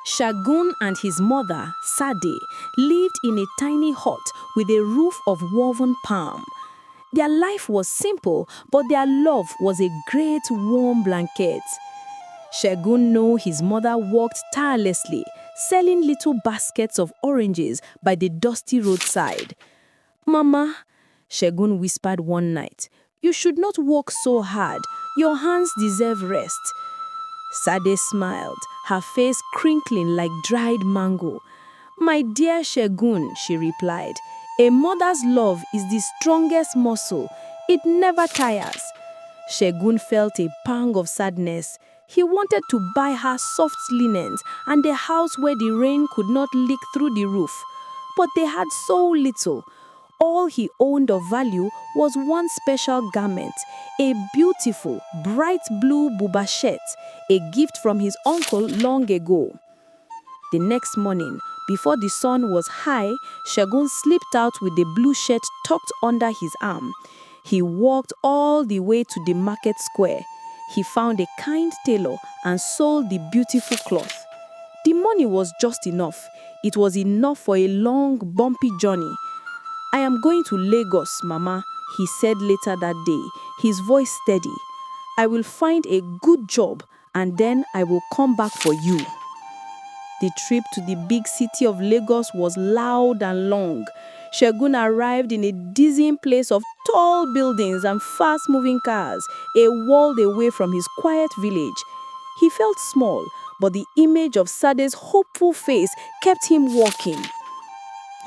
Shagun and his mother, Sade, lived in a tiny hut with a roof of woven palm. Their life was simple, but their love was a great warm blanket. Shagun knew his mother worked tirelessly, selling little baskets of oranges by the dusty roadside. "Mama," Shagun whispered one night, "you should not work so hard. Your hands deserve rest." Sade smiled, her face crinkling like dried mango. "My dear Shagun," she replied, "a mother's love is the strongest muscle. It never tires." Shagun felt a pang of sadness. He wanted to buy her soft linens and a house where the rain could not leak through the roof. But they had so little. All he owned of value was one special garment, a beautiful, bright blue buba shirt, a gift from his uncle long ago. The next morning, before the sun was high, Shagun slipped out with the blue shirt tucked under his arm. He walked all the way to the market square. He found a kind tailor and sold the beautiful cloth. The money was just enough. It was enough for a long, bumpy journey. "I am going to Lagos, Mama," he said later that day, his voice steady. "I will find a good job and then I will come back for you." The trip to the big city of Lagos was loud and long. Shagun arrived in a dizzying place of tall buildings and fast-moving cars, a world away from his quiet village. He felt small, but the image of Sade's hopeful face kept him walking.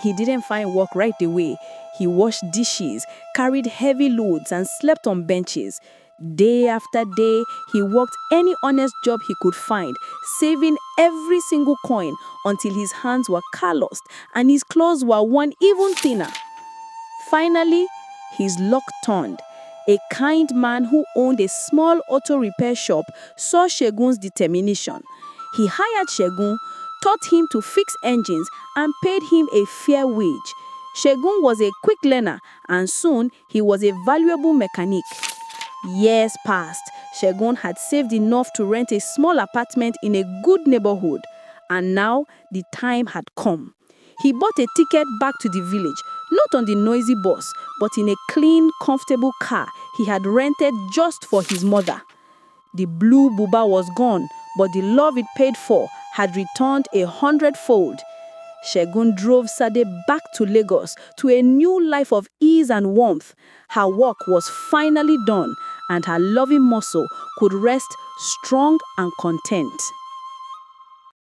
He didn't find work right away. He washed dishes, carried heavy loads, and slept on benches. Day after day, he worked any honest job he could find, saving every single coin until his hands were calloused and his clothes were worn even thinner. Finally, his luck turned. A kind man who owned a small auto repair shop saw Shagun's determination. He hired Shagun, taught him to fix engines, and paid him a fair wage. Shagun was a quick learner, and soon he was a valuable mechanic. Years passed. Shagun had saved enough to rent a small apartment in a good neighborhood, and now the time had come. He bought a ticket back to the village, not on the noisy bus, but in a clean, comfortable car he had rented just for his mother. The blue buba was gone, but the love it paid for had returned 100-fold. Shagun drove Sade back to Lagos, to a new life of ease and warmth. Her work was finally done, and her loving muscle could rest strong and content.